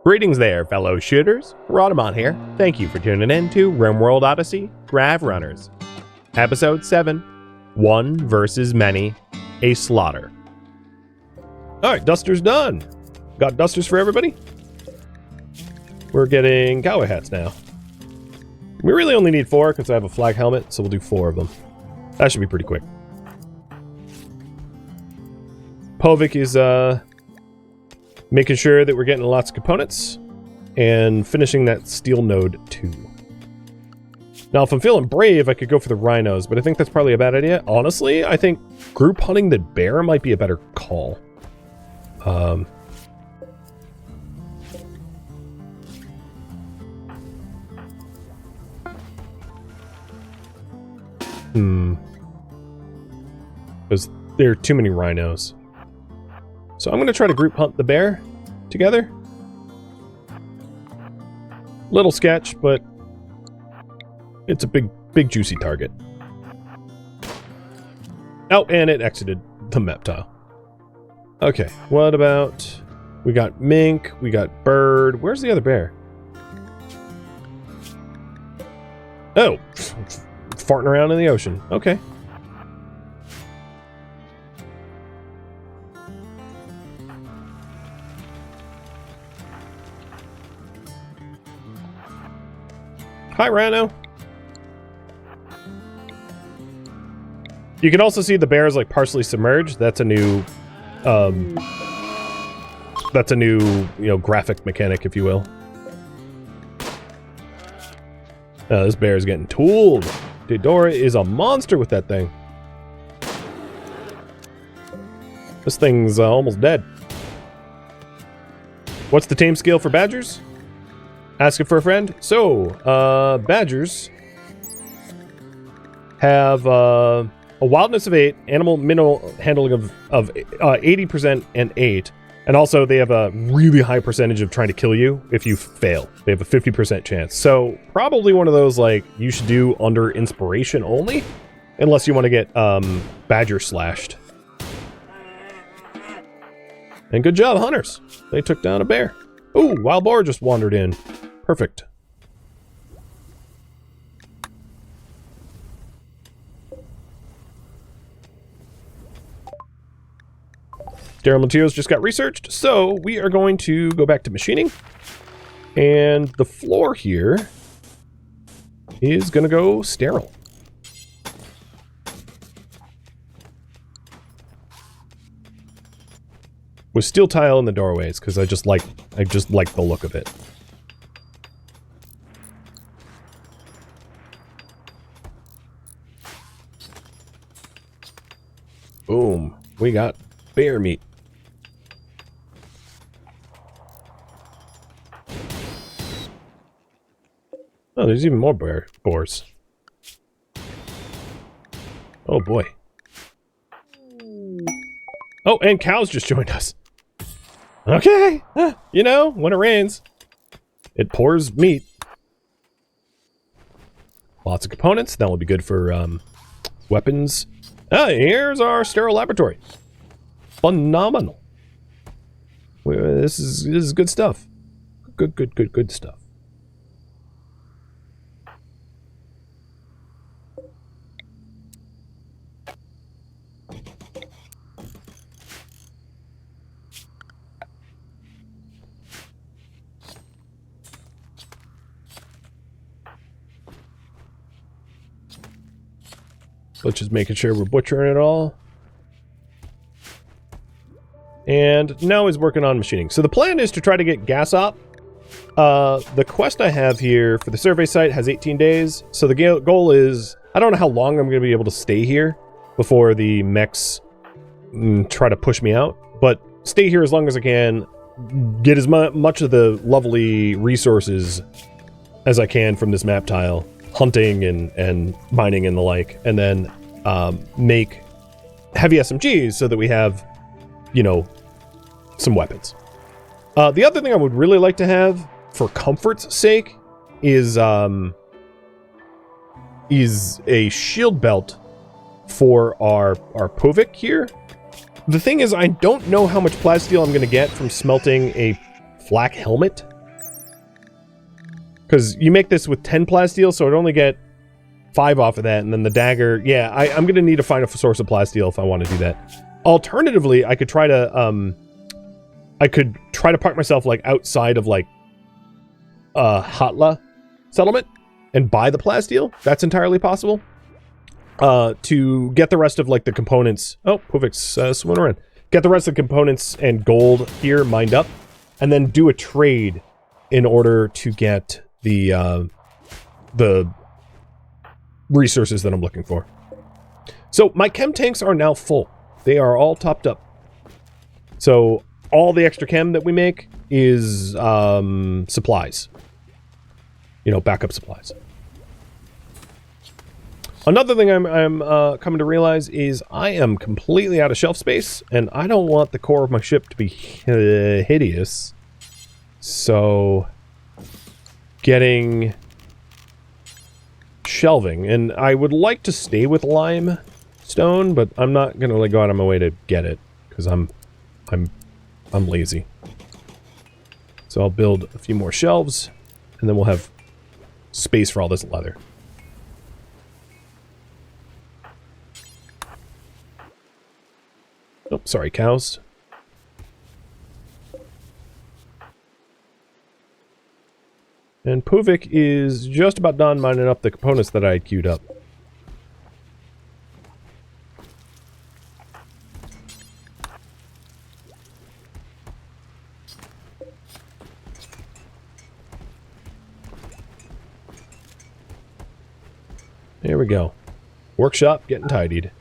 Greetings there, fellow shooters. Rhadamant here. Thank you for tuning in to RimWorld Odyssey Grav Runners. Episode 7, One versus Many, a Slaughter. Alright, duster's done. Got dusters for everybody? We're getting cowboy hats now. We really only need 4 because I have a flag helmet, so we'll do 4 of them. That should be pretty quick. Povik is making sure that we're getting lots of components and finishing that steel node too. Now, if I'm feeling brave, I could go for the rhinos, but I think that's probably a bad idea. Honestly, I think group hunting the bear might be a better call. Because there are too many rhinos. So I'm going to try to group hunt the bear together. Little sketch, but it's a big juicy target. Oh, and it exited the map tile. Okay, what about... We got mink, we got bird. Where's the other bear? Oh, farting around in the ocean. Okay. Hi, Rhino. You can also see the bear is like partially submerged. That's a new, graphic mechanic, if you will. This bear is getting tooled. Dora is a monster with that thing. This thing's almost dead. What's the tame scale for badgers? Asking for a friend. So, badgers have a wildness of 8, animal mineral handling of 80% and 8, and also they have a really high percentage of trying to kill you if you fail. They have a 50% chance. So probably one of those like you should do under inspiration only, unless you want to get badger slashed. And good job, hunters. They took down a bear. Ooh, wild boar just wandered in. Perfect. Sterile materials just got researched, so we are going to go back to machining. And the floor here is going to go sterile. With steel tile in the doorways, because I just like the look of it. Boom. We got bear meat. Oh, there's even more boars. Oh boy. Oh, and cows just joined us. Okay. You know, when it rains, it pours meat. Lots of components. That will be good for weapons. Here's our sterile laboratory. Phenomenal. This is good stuff. Good stuff. Let's just making sure we're butchering it all. And now he's working on machining. So the plan is to try to get gas up. The quest I have here for the survey site has 18 days. So the goal is, I don't know how long I'm going to be able to stay here before the mechs try to push me out. But stay here as long as I can, get as much of the lovely resources as I can from this map tile. Hunting and mining and the like, and then make heavy SMGs so that we have, you know, some weapons. The other thing I would really like to have, for comfort's sake, is a shield belt for our Povik here. The thing is, I don't know how much plasteel I'm going to get from smelting a flak helmet. Because you make this with 10 plasteel, so I'd only get 5 off of that, and then the dagger... Yeah, I'm going to need to find a source of plasteel if I want to do that. Alternatively, I could try to... park myself, like, outside of, like, Hatla settlement and buy the plasteel. That's entirely possible. To get the rest of, like, the components... Oh, Puvik's swimming around. Get the rest of the components and gold here mined up, and then do a trade in order to get the resources that I'm looking for. So my chem tanks are now full. They are all topped up. So all the extra chem that we make is supplies. You know, backup supplies. Another thing I'm coming to realize is I am completely out of shelf space, and I don't want the core of my ship to be hideous. So getting shelving, and I would like to stay with limestone, but I'm not gonna like go out of my way to get it because I'm lazy. So I'll build a few more shelves, and then we'll have space for all this leather. Oh, sorry, cows. And Puvik is just about done mining up the components that I had queued up. There we go. Workshop getting tidied.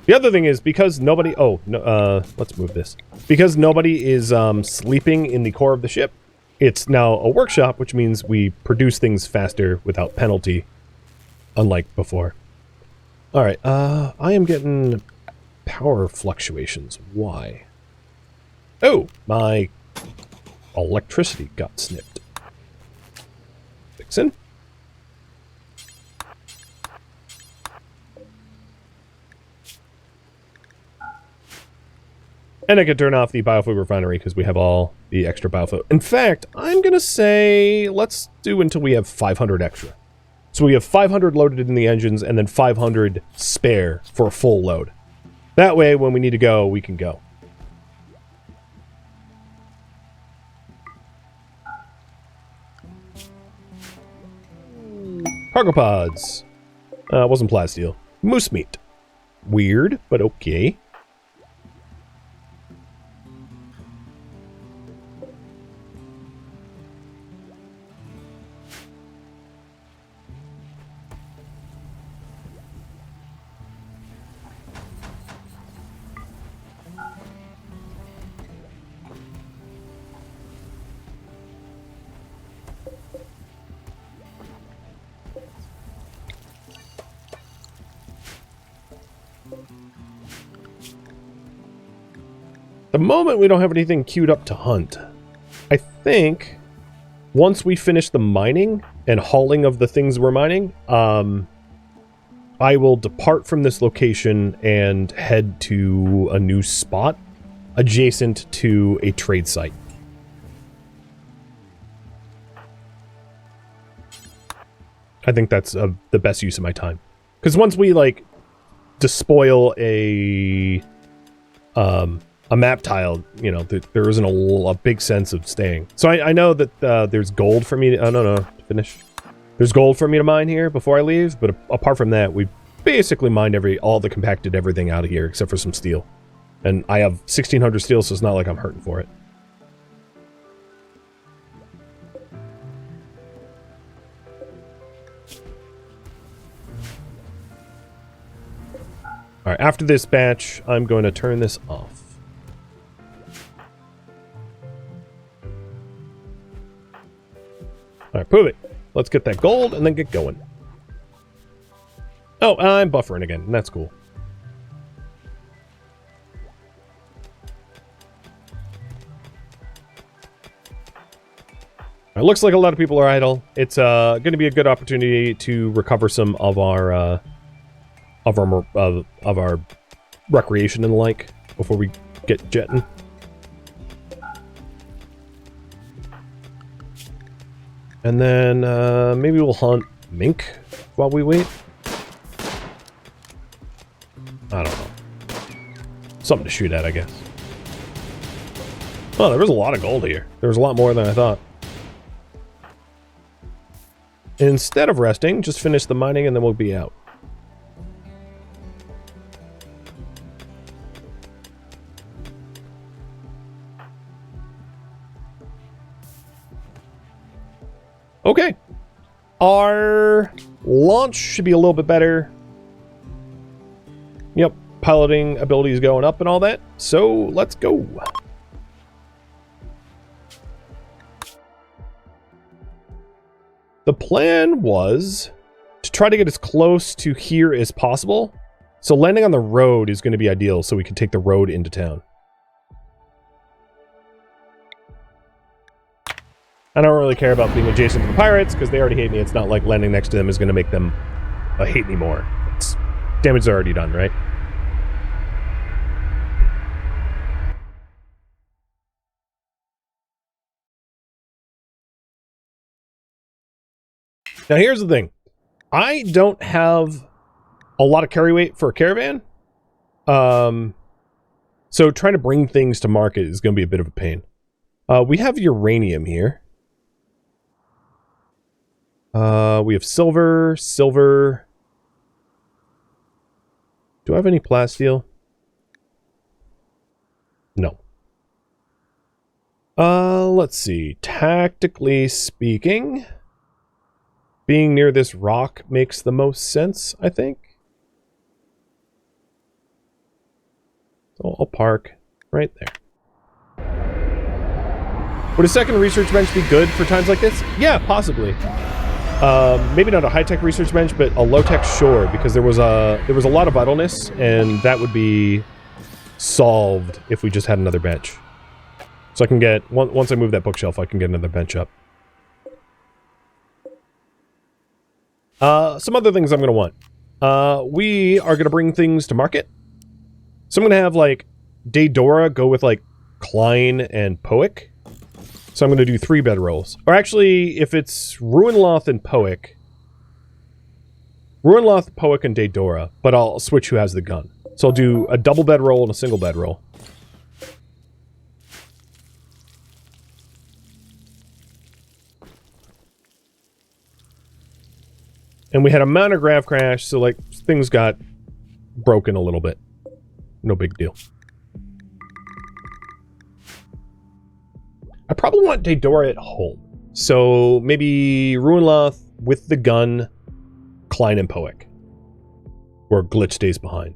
The other thing is, because nobody... Oh, no, let's move this. Because nobody is sleeping in the core of the ship, it's now a workshop, which means we produce things faster without penalty, unlike before. Alright, I am getting power fluctuations. Why? Oh, my electricity got snipped. Fixin'. And I could turn off the biofuel refinery because we have all the extra biofuel. In fact, I'm going to say let's do until we have 500 extra. So we have 500 loaded in the engines and then 500 spare for a full load. That way, when we need to go, we can go. Cargo pods. Wasn't plasteel. Moose meat. Weird, but okay. The moment we don't have anything queued up to hunt. I think once we finish the mining and hauling of the things we're mining, I will depart from this location and head to a new spot adjacent to a trade site. I think that's the best use of my time. Because once we, like, despoil a map tile, you know, there isn't a big sense of staying. So I know that there's gold for me to... Oh, no, to finish. There's gold for me to mine here before I leave, but apart from that, we basically mined all the compacted everything out of here, except for some steel. And I have 1,600 steel, so it's not like I'm hurting for it. Alright, after this batch, I'm going to turn this off. Alright, prove it. Let's get that gold and then get going. Oh, I'm buffering again, and that's cool. It looks like a lot of people are idle. It's going to be a good opportunity to recover some of our recreation and the like before we get jetting. And then maybe we'll hunt mink while we wait. I don't know. Something to shoot at, I guess. Oh, there was a lot of gold here. There was a lot more than I thought. Instead of resting, just finish the mining and then we'll be out. Okay. Our launch should be a little bit better. Yep, piloting abilities going up and all that. So, let's go. The plan was to try to get as close to here as possible. So landing on the road is going to be ideal so we can take the road into town. I don't really care about being adjacent to the pirates because they already hate me. It's not like landing next to them is going to make them hate me more. It's damage is already done, right? Now here's the thing. I don't have a lot of carry weight for a caravan. So trying to bring things to market is going to be a bit of a pain. We have uranium here. We have silver. Do I have any plasteel? No. Let's see. Tactically speaking, being near this rock makes the most sense, I think. So I'll park right there. Would a second research bench be good for times like this? Yeah, possibly. Maybe not a high-tech research bench, but a low-tech, sure, because there was a lot of idleness, and that would be solved if we just had another bench. So I can get, once I move that bookshelf, I can get another bench up. Some other things I'm going to want. We are going to bring things to market. So I'm going to have, like, Daedora go with, like, Klein and Poick. So I'm going to do 3 bedrolls. Or actually, if it's Ruinloth and Poick. Ruinloth, Poick, and Daedora. But I'll switch who has the gun. So I'll do a double bedroll and a single bedroll. And we had a minor grav crash, so like things got broken a little bit. No big deal. I probably want Daedora at home. So maybe Ruinloth with the gun, Klein and Poick. Where Glitch stays behind.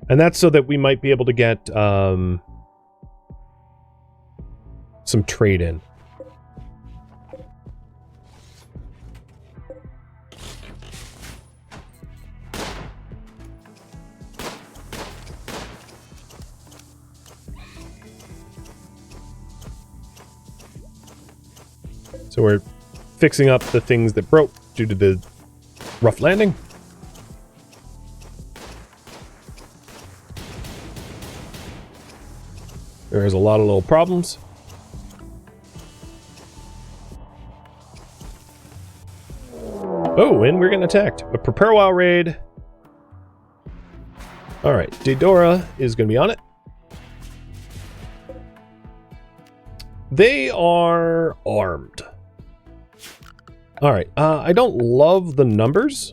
And that's so that we might be able to get some trade in. So we're fixing up the things that broke due to the rough landing. There's a lot of little problems. Oh, and we're getting attacked. But prepare a wild raid. Alright, Daedora is going to be on it. They are armed. Alright, I don't love the numbers.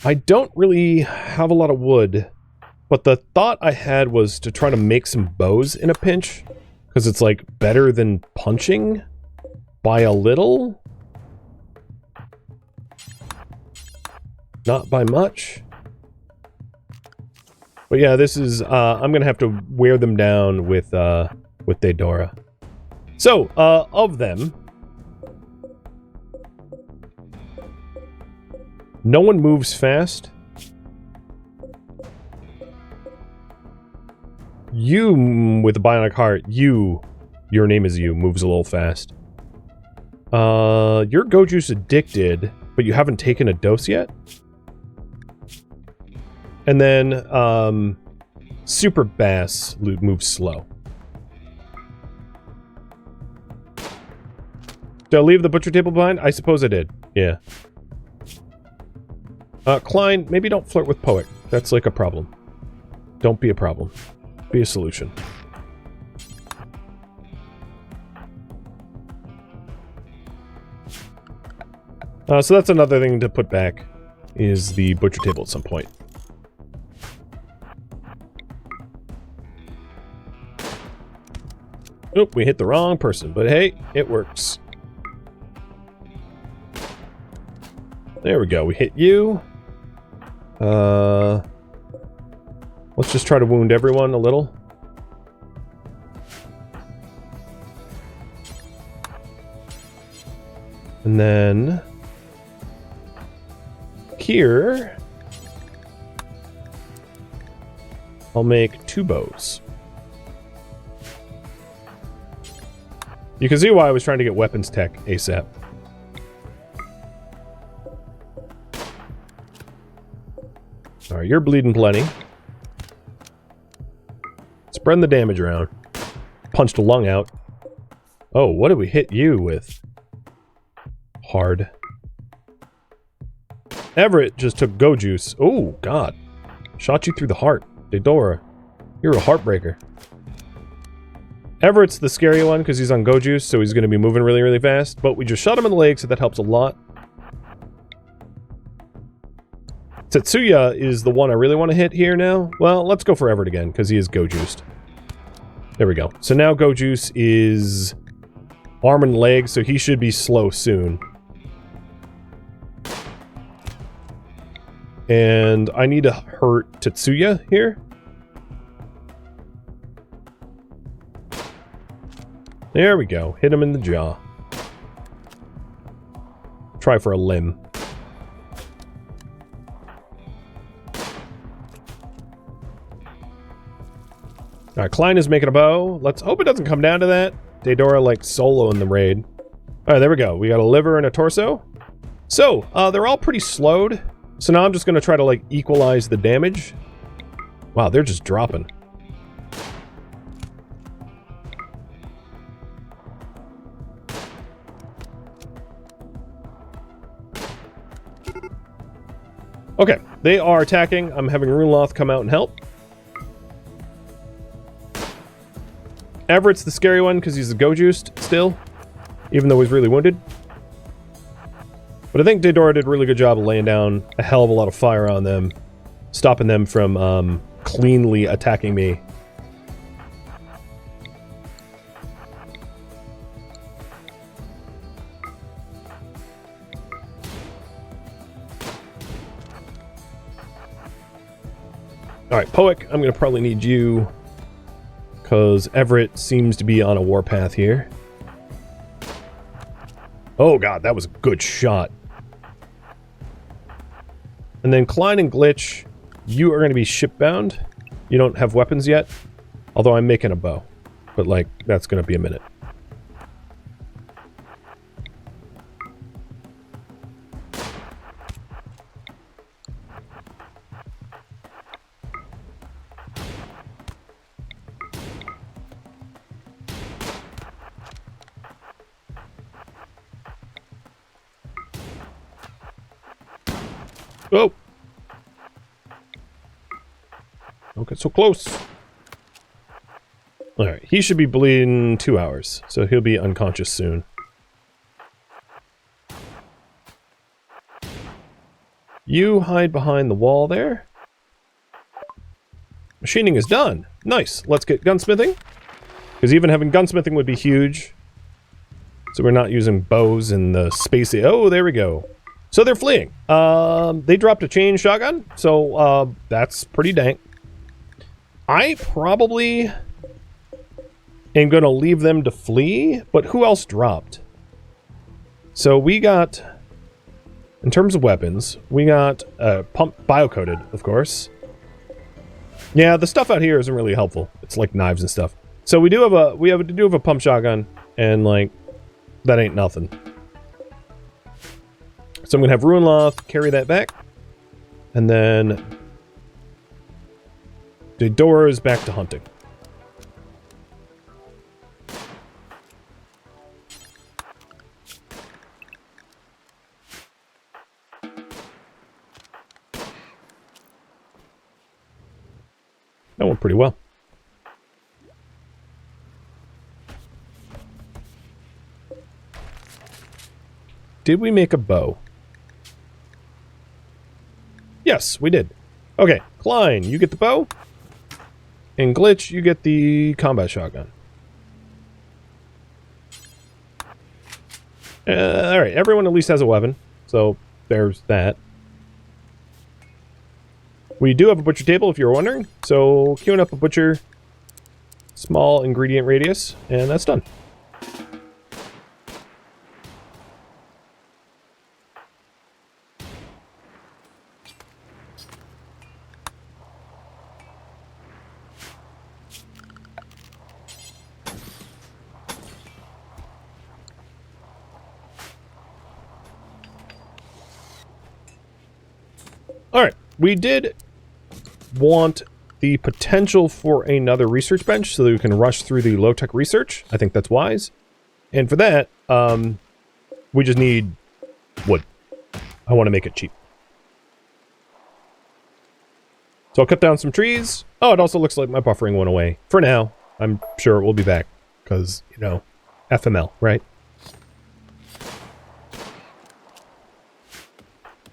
I don't really have a lot of wood. But the thought I had was to try to make some bows in a pinch. Because it's like better than punching by a little. Not by much. But yeah, this is, I'm going to have to wear them down with Daedora. So, of them, no one moves fast. You, with the bionic heart, your name is you, moves a little fast. You're Go Juice addicted, but you haven't taken a dose yet? And then, Super Bass moves slow. Did I leave the butcher table behind? I suppose I did. Yeah. Klein, maybe don't flirt with Poet. That's like a problem. Don't be a problem. Be a solution. So that's another thing to put back, is the butcher table at some point. Oop, we hit the wrong person, but hey, it works. There we go, we hit you. Let's just try to wound everyone a little. And then here, I'll make 2 bows. You can see why I was trying to get weapons tech ASAP. Alright, you're bleeding plenty. Spreading the damage around. Punched a lung out. Oh, what did we hit you with? Hard. Everett just took go juice. Oh, God. Shot you through the heart. Deodora, you're a heartbreaker. Everett's the scary one because he's on go juice, so he's going to be moving really, really fast. But we just shot him in the leg, so that helps a lot. Tetsuya is the one I really want to hit here now. Well, let's go for Everett again, because he is go juiced. There we go. So now go juice is arm and leg, so he should be slow soon. And I need to hurt Tetsuya here. There we go. Hit him in the jaw. Try for a limb. Alright, Klein is making a bow. Let's hope it doesn't come down to that. Deodora, like, solo in the raid. Alright, there we go. We got a liver and a torso. So, they're all pretty slowed. So now I'm just going to try to, like, equalize the damage. Wow, they're just dropping. Okay, they are attacking. I'm having Runeloth come out and help. Everett's the scary one because he's go-juiced still, even though he's really wounded. But I think Deodora did a really good job of laying down a hell of a lot of fire on them, stopping them from cleanly attacking me. Alright, Poick, I'm going to probably need you, because Everett seems to be on a warpath here. Oh god, that was a good shot. And then Klein and Glitch, you are going to be shipbound. You don't have weapons yet, although I'm making a bow. But, like, that's going to be a minute. Oh! Don't get so close. Alright, he should be bleeding 2 hours, so he'll be unconscious soon. You hide behind the wall there. Machining is done. Nice. Let's get gunsmithing. Because even having gunsmithing would be huge. So we're not using bows in the spacey. Oh, there we go. So they're fleeing. They dropped a chain shotgun, so that's pretty dank. I probably am going to leave them to flee, but who else dropped? So we got, in terms of weapons, we got pump bio-coated, of course. Yeah, the stuff out here isn't really helpful. It's like knives and stuff. So we do have a pump shotgun, and like that ain't nothing. So I'm going to have Runeloth carry that back. And then Daedora is back to hunting. That went pretty well. Did we make a bow? Yes, we did. Okay, Klein, you get the bow. And Glitch, you get the combat shotgun. Alright, everyone at least has a weapon. So, there's that. We do have a butcher table, if you're wondering. So, queuing up a butcher. Small ingredient radius. And that's done. Alright, we did want the potential for another research bench so that we can rush through the low-tech research. I think that's wise. And for that, we just need wood. I want to make it cheap. So I'll cut down some trees. Oh, it also looks like my buffering went away. For now, I'm sure it will be back. Because, you know, FML, right?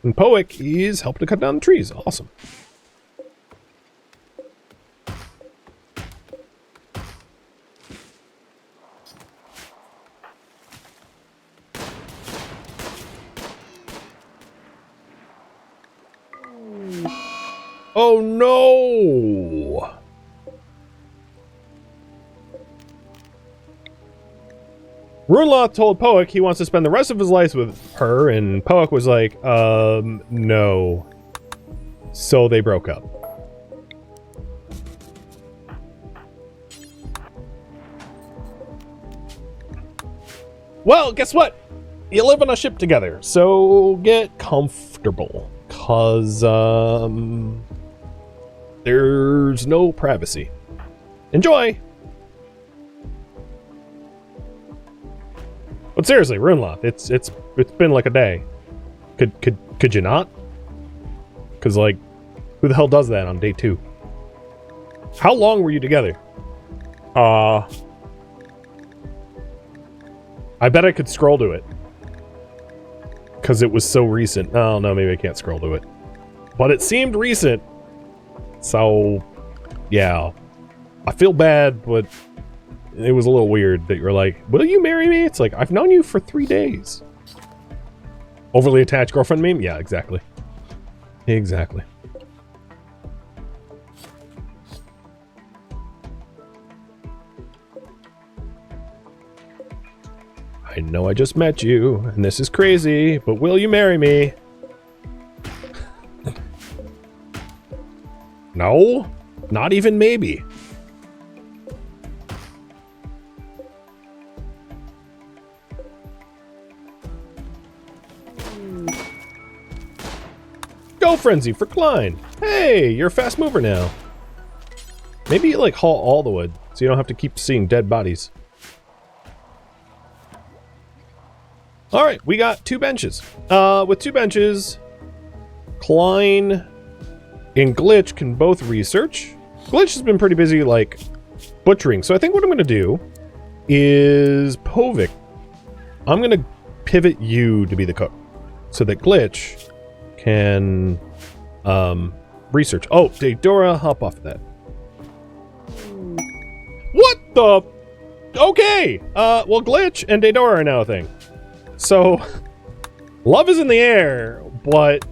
And Poick is helping to cut down the trees. Awesome. Oh no! Runloth told Poick he wants to spend the rest of his life with her, and Poick was like, no. So they broke up. Well, guess what? You live on a ship together, so get comfortable. 'Cause, there's no privacy. Enjoy! But seriously, Runloth, it's been like a day. Could you not? Cause like, who the hell does that on day 2? How long were you together? I bet I could scroll to it. Cause it was so recent. Oh no, maybe I can't scroll to it. But it seemed recent. So, yeah. I feel bad, but it was a little weird that you're like, will you marry me? It's like, I've known you for 3 days. Overly attached girlfriend meme? Yeah, exactly. Exactly. I know I just met you, and this is crazy, but will you marry me? No, not even maybe. Go Frenzy for Klein. Hey, you're a fast mover now. Maybe you like haul all the wood, so you don't have to keep seeing dead bodies. Alright, we got 2 benches. With 2 benches, Klein and Glitch can both research. Glitch has been pretty busy, like, butchering. So I think what I'm going to do is Povik. I'm going to pivot you to be the cook so that Glitch can research. Oh, Daedora, hop off of that. What the? Okay. Well, Glitch and Daedora are now a thing. So, love is in the air, but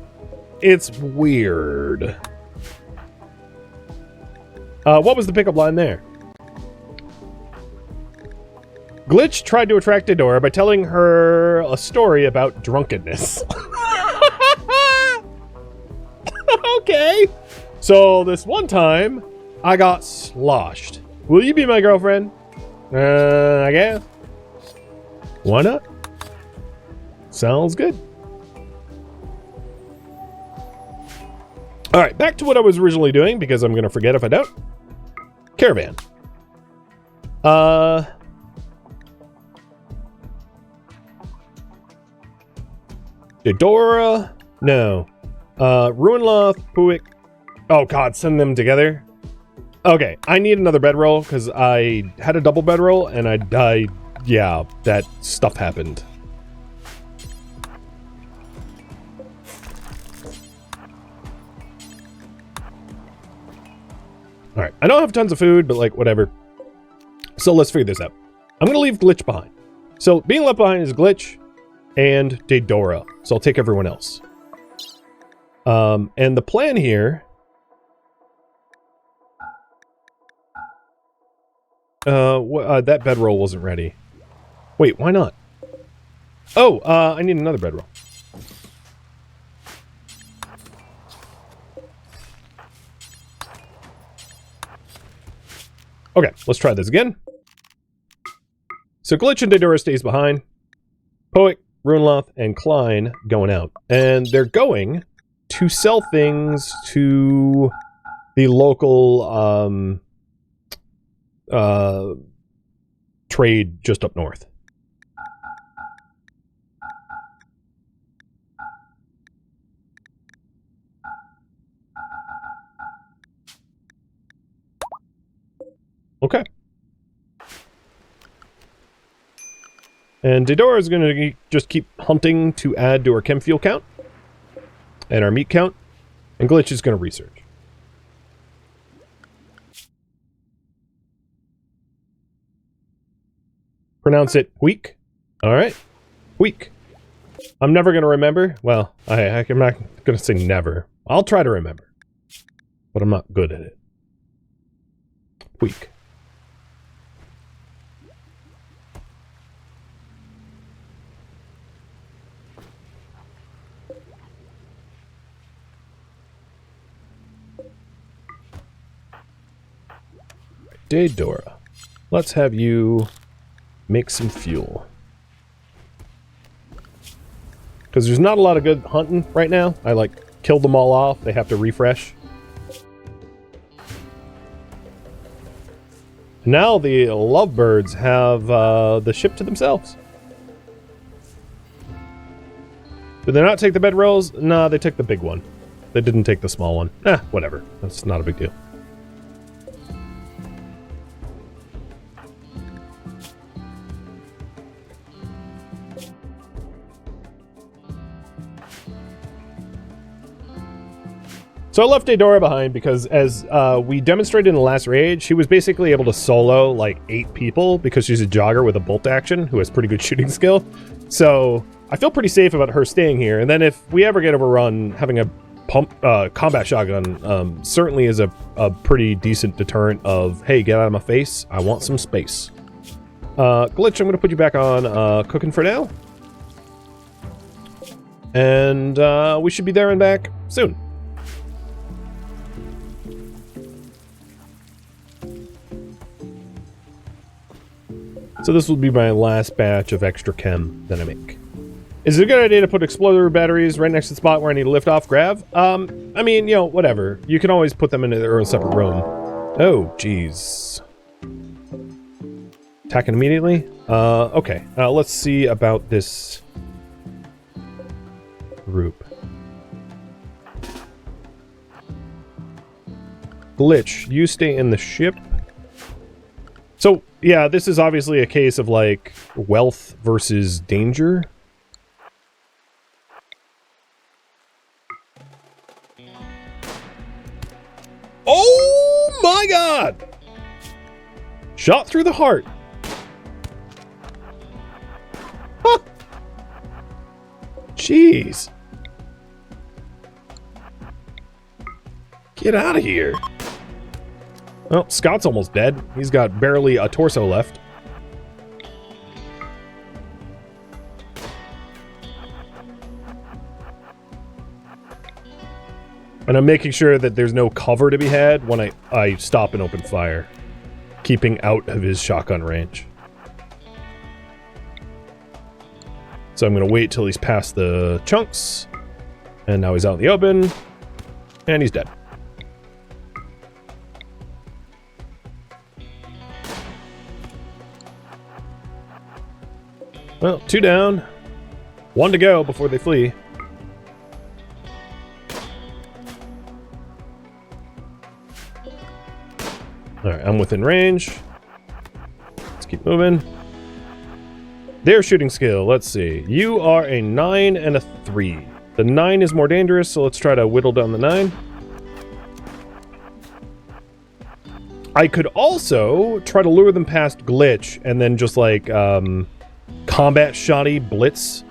it's weird. What was the pickup line there? Glitch tried to attract Daedora by telling her a story about drunkenness. Okay. So, this one time, I got sloshed. Will you be my girlfriend? I guess. Why not? Sounds good. All right, back to what I was originally doing, because I'm going to forget if I don't. Caravan. Didora? No. Ruinloth, Puik. Oh god, send them together. Okay, I need another bedroll, because I had a double bedroll, and I died. Yeah, that stuff happened. Alright, I don't have tons of food, but like, whatever. So let's figure this out. I'm going to leave Glitch behind. So being left behind is Glitch and Didora. So I'll take everyone else. And the plan here... that bedroll wasn't ready. Wait, why not? Oh, I need another bedroll. Okay, let's try this again. So Glitch and Didora stays behind. Poic, Ruinloth, and Klein going out. And they're going to sell things to the local trade just up north. Okay. And Didora is going to just keep hunting to add to our chem fuel count and our meat count. And Glitch is going to research. Pronounce it weak. All right. Weak. I'm never going to remember. Well, I'm not going to say never. I'll try to remember. But I'm not good at it. Weak. Didora, let's have you make some fuel. Because there's not a lot of good hunting right now. I, like, killed them all off. They have to refresh. Now the lovebirds have the ship to themselves. Did they not take the bedrolls? Nah, they took the big one. They didn't take the small one. Whatever. That's not a big deal. So I left Didora behind because, as we demonstrated in the last raid, she was basically able to solo like 8 people because she's a jogger with a bolt action who has pretty good shooting skill. So I feel pretty safe about her staying here. And then if we ever get overrun, having a combat shotgun certainly is a pretty decent deterrent of, hey, get out of my face. I want some space. Glitch, I'm going to put you back on cooking for now. And we should be there and back soon. So this will be my last batch of extra chem that I make. Is it a good idea to put exploder batteries right next to the spot where I need to lift off Grav? I mean, you know, whatever. You can always put them in their own separate room. Oh, jeez. Attacking immediately? Okay. Let's see about this group. Glitch, you stay in the ship. So, yeah, this is obviously a case of, like, wealth versus danger. Oh my god! Shot through the heart. Huh. Jeez. Get out of here. Well, Scott's almost dead. He's got barely a torso left. And I'm making sure that there's no cover to be had when I stop and open fire, keeping out of his shotgun range. So I'm going to wait till he's past the chunks. And now he's out in the open. And he's dead. Well, 2 down. 1 to go before they flee. Alright, I'm within range. Let's keep moving. Their shooting skill, let's see. You are a 9 and a 3. The 9 is more dangerous, so let's try to whittle down the 9. I could also try to lure them past glitch and then just like combat shoddy blitz.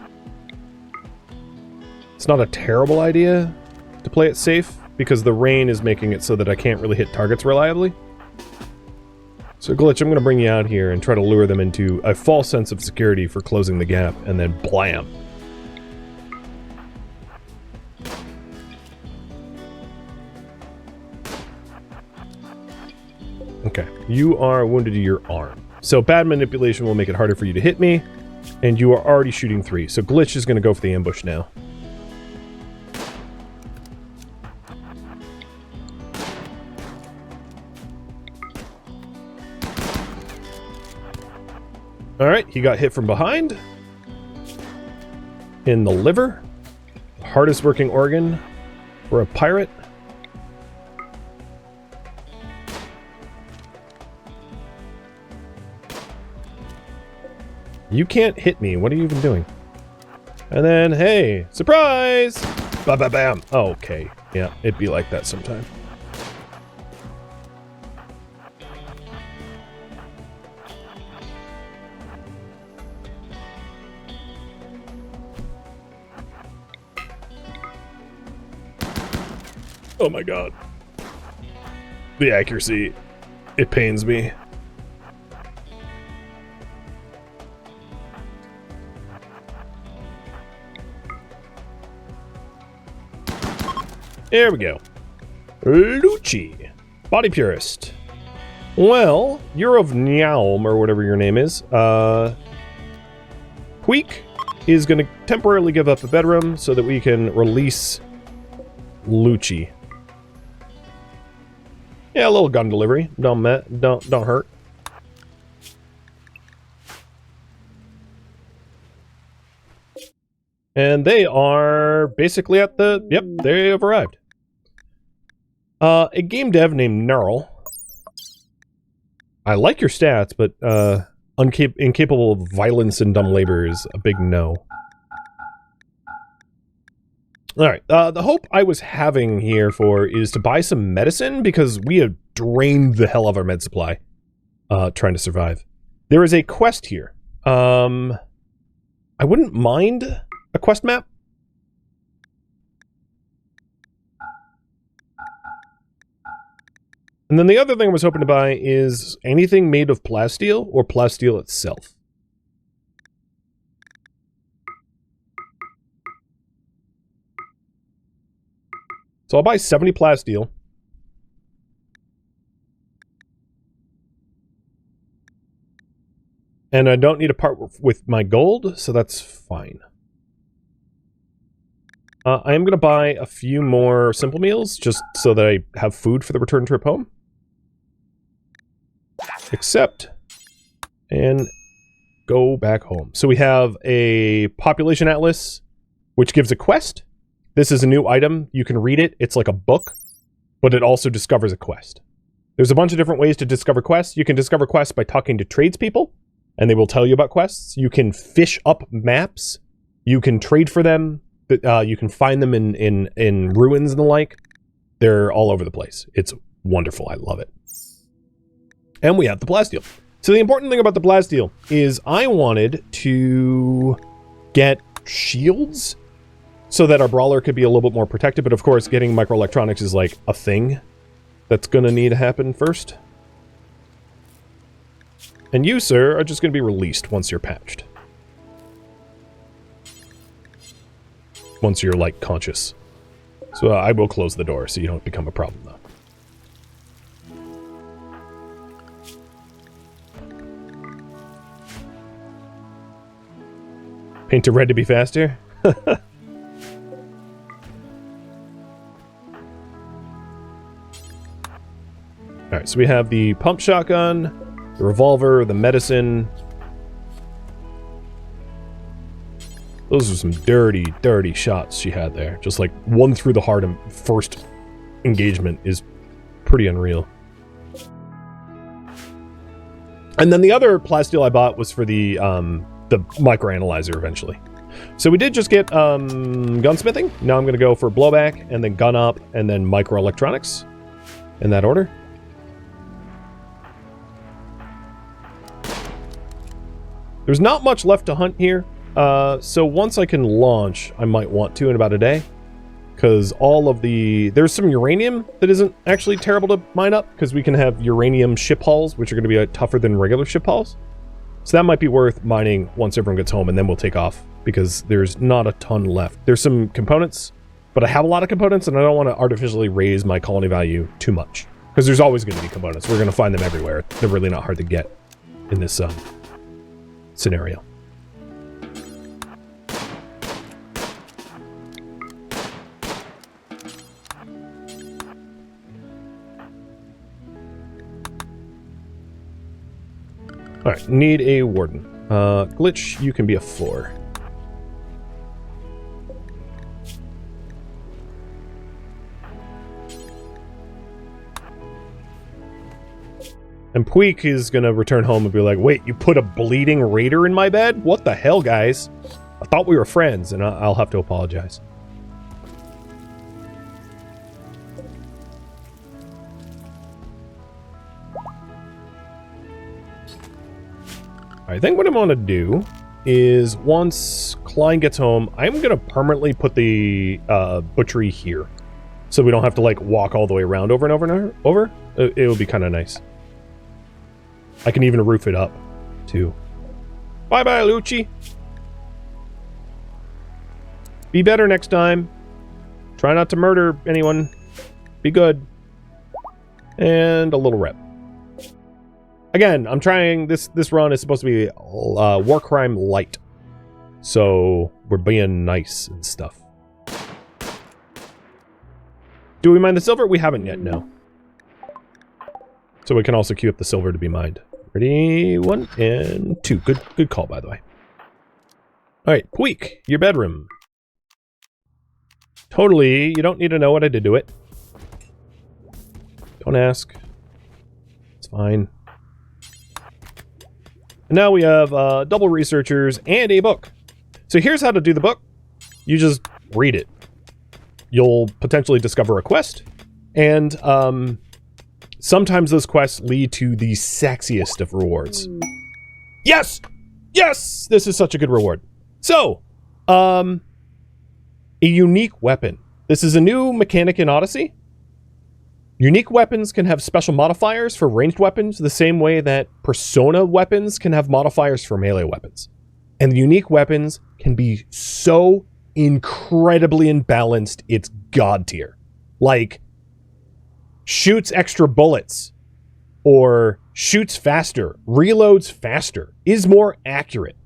It's not a terrible idea to play it safe because the rain is making it so that I can't really hit targets reliably. So Glitch, I'm going to bring you out here and try to lure them into a false sense of security for closing the gap, and then blam. Okay, you are wounded to your arm. So bad manipulation will make it harder for you to hit me, and you are already shooting 3. So Glitch is going to go for the ambush now. Alright, he got hit from behind. In the liver. Hardest working organ for a pirate. You can't hit me. What are you even doing? And then, hey, surprise! Ba-ba-bam! Oh, okay. Yeah, it'd be like that sometime. Oh my god. The accuracy. It pains me. There we go. Lucci. Body Purist. Well, you're of Nyalm, or whatever your name is. Queek is going to temporarily give up a bedroom so that we can release Lucci. Yeah, a little gun delivery. Don't hurt. And they are basically at the... Yep, they have arrived. A game dev named Neural. I like your stats, but incapable of violence and dumb labor is a big no. Alright, the hope I was having here for is to buy some medicine, because we have drained the hell of our med supply trying to survive. There is a quest here. I wouldn't mind a quest map. And then the other thing I was hoping to buy is anything made of plasteel or plasteel itself. So I'll buy 70 plasteel. And I don't need to part with my gold, so that's fine. I am going to buy a few more simple meals, just so that I have food for the return trip home. Accept. And go back home. So we have a population atlas, which gives a quest. This is a new item. You can read it. It's like a book, but it also discovers a quest. There's a bunch of different ways to discover quests. You can discover quests by talking to tradespeople, and they will tell you about quests. You can fish up maps. You can trade for them. You can find them in ruins and the like. They're all over the place. It's wonderful. I love it. And we have the plasteel. So the important thing about the plasteel is I wanted to get shields so that our brawler could be a little bit more protected. But of course, getting microelectronics is like a thing that's going to need to happen first. And you, sir, are just going to be released once you're patched. Once you're, like, conscious. So I will close the door so you don't become a problem, though. Paint to red to be faster? so we have the pump shotgun, the revolver, the medicine. Those are some dirty, dirty shots she had there. Just like one through the heart and first engagement is pretty unreal. And then the other plasteel I bought was for the microanalyzer eventually. So we did just get gunsmithing. Now I'm going to go for blowback and then gun up and then microelectronics in that order. There's not much left to hunt here. So once I can launch, I might want to in about a day. Because there's some uranium that isn't actually terrible to mine up, because we can have uranium ship hulls, which are going to be tougher than regular ship hulls. So that might be worth mining once everyone gets home, and then we'll take off, because there's not a ton left. There's some components, but I have a lot of components, and I don't want to artificially raise my colony value too much. Because there's always going to be components. We're going to find them everywhere. They're really not hard to get in this scenario. Alright, need a warden. Glitch, you can be a 4. And Puig is gonna return home and be like, wait, you put a bleeding raider in my bed? What the hell, guys? I thought we were friends, and I'll have to apologize. I think what I'm going to do is once Klein gets home, I'm going to permanently put the butchery here. So we don't have to like walk all the way around over and over and over. It will be kind of nice. I can even roof it up too. Bye-bye, Lucci. Be better next time. Try not to murder anyone. Be good. And a little rep. Again, I'm trying, this run is supposed to be war crime light. So we're being nice and stuff. Do we mine the silver? We haven't yet, no. So we can also queue up the silver to be mined. Ready? 1 and 2. Good call, by the way. Alright, Puig, your bedroom. Totally, you don't need to know what I did to it. Don't ask. It's fine. And now we have double researchers and a book. So here's how to do the book. You just read it. You'll potentially discover a quest. And sometimes those quests lead to the sexiest of rewards. Yes! Yes! This is such a good reward. So, a unique weapon. This is a new mechanic in Odyssey. Unique weapons can have special modifiers for ranged weapons the same way that persona weapons can have modifiers for melee weapons. And the unique weapons can be so incredibly imbalanced, it's god tier. Like, shoots extra bullets, or shoots faster, reloads faster, is more accurate.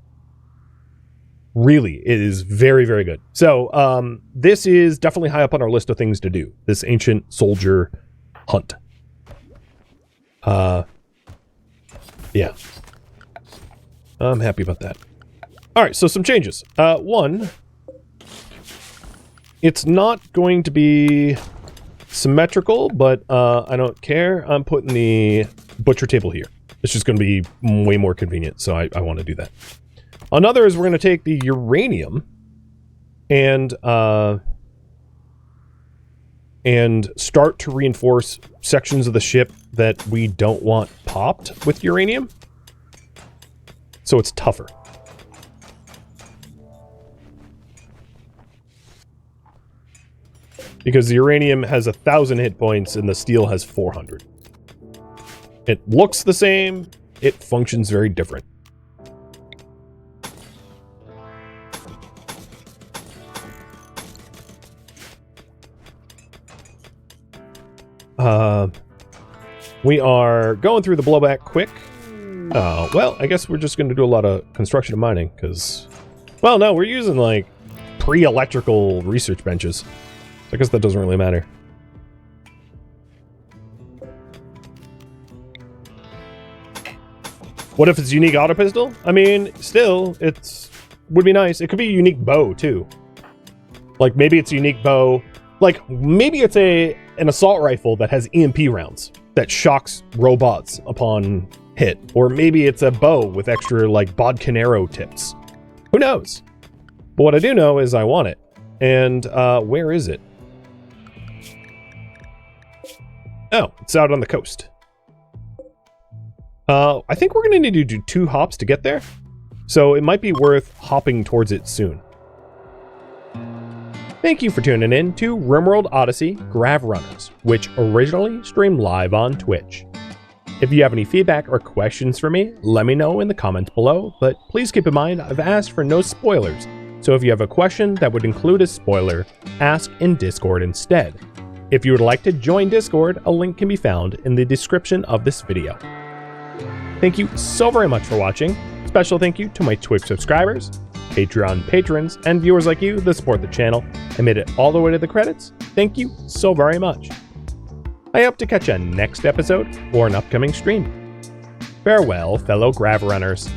Really, it is very, very good. So, this is definitely high up on our list of things to do. This ancient soldier hunt. Yeah. I'm happy about that. Alright, so some changes. One, it's not going to be symmetrical, but I don't care. I'm putting the butcher table here. It's just going to be way more convenient, so I want to do that. Another is we're going to take the uranium and start to reinforce sections of the ship that we don't want popped with uranium. So it's tougher. Because the uranium has 1,000 hit points and the steel has 400. It looks the same, it functions very different. We are going through the blowback quick. Well, I guess we're just going to do a lot of construction and mining, because... Well, no, we're using, like, pre-electrical research benches. I guess that doesn't really matter. What if it's unique auto pistol? I mean, still, would be nice. It could be a unique bow too. Like maybe it's a unique bow. Like maybe it's an assault rifle that has EMP rounds that shocks robots upon hit. Or maybe it's a bow with extra like bodcanero tips. Who knows? But what I do know is I want it. And where is it? Oh, it's out on the coast. I think we're going to need to do 2 hops to get there. So it might be worth hopping towards it soon. Thank you for tuning in to RimWorld Odyssey Grav Runners, which originally streamed live on Twitch. If you have any feedback or questions for me, let me know in the comments below, but please keep in mind I've asked for no spoilers, so if you have a question that would include a spoiler, ask in Discord instead. If you would like to join Discord, a link can be found in the description of this video. Thank you so very much for watching. Special thank you to my Twitch subscribers, Patreon patrons, and viewers like you that support the channel and made it all the way to the credits. Thank you so very much. I hope to catch you next episode or an upcoming stream. Farewell, fellow Grav Runners.